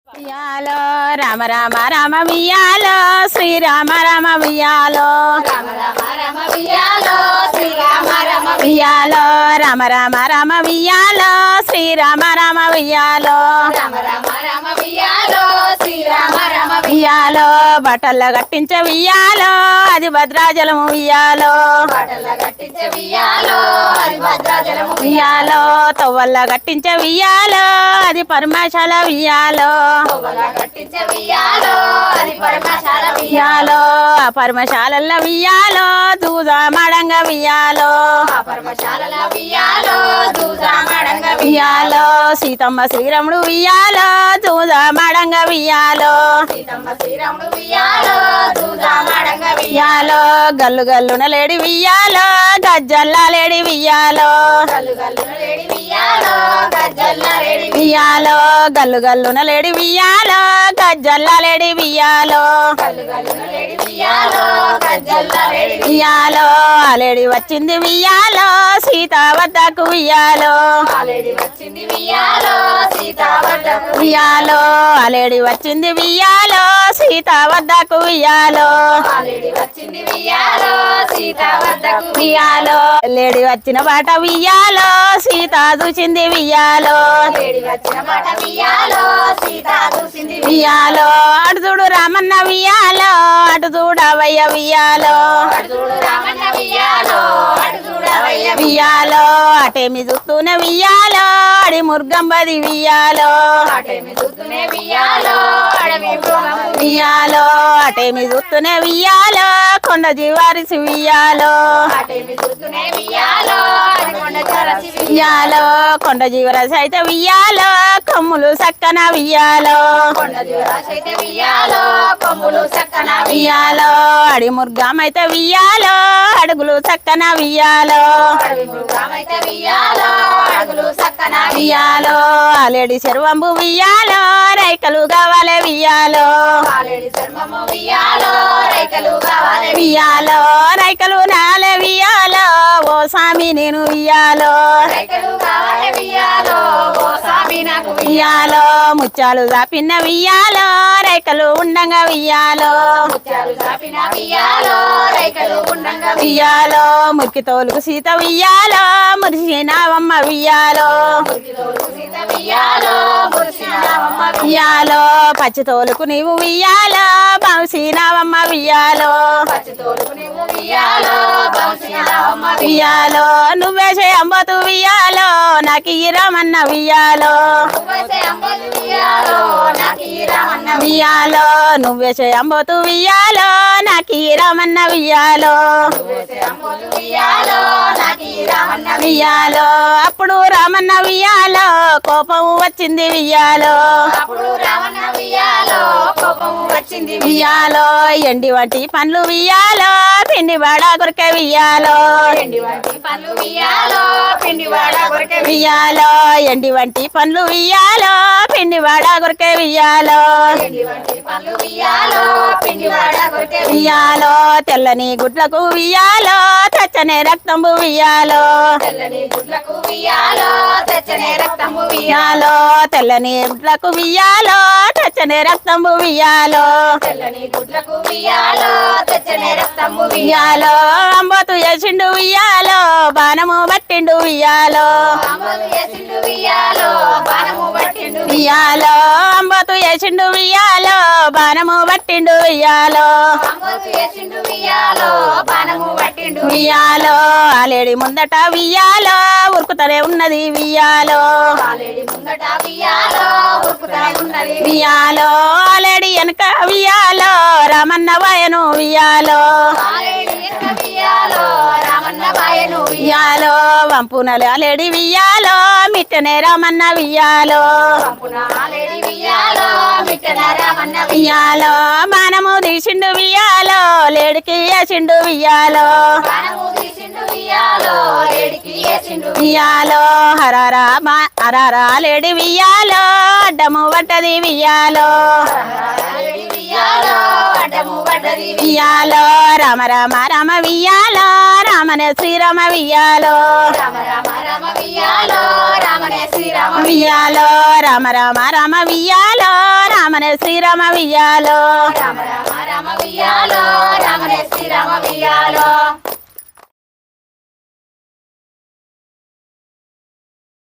వియాలో రామ రామ రామ వియాలో శ్రీరామ రామ వియాలో రామ రామ రామ వియాలో శ్రీరామ రామ వియాలో రామ రామ రామ వియాలో శ్రీరామ రామ వియాలో రామ రామ రామ వియాలో శ్రీరామ రామ వియాలో బట్టల కట్టించే వియాలో అది భద్రాచలము వియాలో పాటల కట్టించే వియాలో అది భద్రాచలము వియాలో తొవ్వల్ల కట్టించే వియాలో అది పరమశాల వియాలో పొగల కట్టించే వియాలో అది పరమశాల వియాలో ఆ పరమశాలల్లో వియాలో దూదా మడంగ వియాలో ఆ పరమశాలల వియాలో దూజామడంగ వియాలో సీతమ్మ శ్రీరాముడు వియాలో దూదా మడంగ వియాలో సీతమ్మ శ్రీరాముడు వియాలో దూజామడంగ వియాలో గల్లు గల్లున లేడి వియాలో గజ్జల్ల లేడి వియాలో గల్లు గల్లున లేడి వియాలో గజ్జల్ల లేడి వియాలో గల్లు గల్లున లేడి వియాలో గజ్జల్ల లేడి వియాలో గల్లు గల్లున లేడి వియాలో గజ్జల్ల లేడి వియాలో ఆ లేడి వచ్చింది వియాలో సీత వద్దకు వియాలో ఆలేడి వచ్చింది వియాలో సీతా వద్దకు వియాలో ఆ లేడి వచ్చింది వియాలో సీత వద్దకు వియాలో ఆలేడి వచ్చింది వియాలో సీతా వద్దకు వియాలో లేడి వచ్చిన బాట వియాలో సీత చూసింది వియాలో లేడి వచ్చిన మాట వియాలో సీతా చూసింది వియాలో అటు చూడు రామన్న వియాలో అటు చూడవయ్య వియాలో అటు చూడు రామన్న వియాలో అటు చూడవయ్య వియాలో అటేమి చూస్తూనే వియాలో అడి ముర్గంబది వియాలో అటేమి చూస్తూనే వియాలో అడవి మృగము వియాలో అటేమి చూస్తూనే వియాలో కొండ జీవారిసి వియాలో అటేమి చూస్తూనే వియాలో అడగొండ చరసి వియాలో కొండ జీవరాశి అయితే వియాలో కొమ్ములు సక్కన వియాలో కొండ జీవరాశైతే వియాలో కొమ్ములు చక్కన వియాలో అడి ముర్గం అయితే వియాలో అడుగులు సక్కన వియాలో అడవి మృగమైతే వియాలో అడుగులు చక్కన వియాలో అలేడి శర్వంబు వియాలో రైకలు కావాలి వియాలో ఆలేడి చర్మము వియాలో రైకలు కావాలి వియాలో రైకలు నాలే వియాలో ఓ స్వామి నేను వియాలో రైకలు కావాలి వియాలో ఓ స్వామి నాకు వియాలో ముత్యాలు దాపిన వియాలో రైకలు ఉండంగా వియాలో ముత్యాలు చాపిన వియాలో రైకలు ఉండంగా వియాలో మురికి తోలుకు సీత వియాలో మురిసినావమ్మ వియాలో సీత వియాలో మురిసినావమ్మ వియాలో పచ్చి తోలుకు నీవు వియాలో బాసినావమ్మ వియాలో పచ్చి తోలుకు నువ్వు వియాలో బంసినావమ్మ వియాలో నువ్వే చేయంబోతు వియాలో నాకు ఈ రమన్న వియాలో నువ్వైతే అంబలు వియాలో నాకు ఈ రామన్న వియాలో నువ్వే చేయంబోతు వియాలో నాకు ఈ రమన్న వియాలో నువ్వైతే అంబలు వియాలో నాకు ఈ రామన్న వియాలో అప్పుడు రామన్న వియాలో కోపం వచ్చింది వియాలో అప్పుడు రామన్న వియాలో కోపం వచ్చింది వియాలో ఎండి వంటి పండ్లు వియాలో పిండి వాడా కొరకే వియాలో పిండి వంటి పనులు వియాలో పిండి వాడ కొరకే వియాలో ఎండి వంటి పండ్లు వియాలో పిండి వాడా కొరకే వియాలో పిండి వంటి పనులు వియాలో పిండి వాడ కొరకే వియాలో తెల్లని గుడ్లకు వియాలో తెచ్చనే రక్తంబు వియాలో తెల్లని గుడ్లకు వియాలో తెచ్చనే రక్తము వియాలో తెల్లని గుడ్లకు వియాలో తెచ్చనే రక్తంబు వియాలో తెల్లని గుడ్లకు వియాలో తెచ్చనే రక్తము వియాలో అంబోతు యసిండు వియాలో బాణము పట్టిండు వియాలో అమలు చేసిండు వియాలో బాణము పట్టిండు వియాలో అంబోతు యసిండు వియాలో బాణము పట్టిండు వియాలో అమలు చేసిండు వియాలో బాణము పట్టిండు వియాలో ఆలేడి ముందట వియాలో ఉరుకుతనే ఉన్నది వియాలో ఆలేడి ముందట వియాలో ఉరుకుతనే ఉన్నది వియాలో ఆలేడి వెనక వియాలో రామన్న వాయను వియాలో ఆలేడి ఎక్క వియాలో రామన్న బాయను వియాలో వంపునలు ఆలేడి వియాలో మిట్టనే రామన్న వియాలో పంపున ఆలేడి వియాలో మిట్టన రామన్న వియాలో బాణము తీసిండు వియాలో లేడికి వేసిండు వియాలో బాణము తీసిండు వియాలో ఏడికి వేసిండు వియాలో హరారా హరారా లేడి వియాలో అడ్డము పట్టది వియాలో ఆలేడి వియ్యాలో అడ్డము పడ్డది వియ్యాలో రామ రామ రామ వియ్యాలో రామనే శ్రీరామ వియ్యాలో రామ రామ రామ వియ్యాలో రామనే శ్రీరామ వియ్యాలో రామ రామ రామ వియ్యాలో రామనే శ్రీరామ వియ్యాలో రామ రామ రామ వియ్యాలో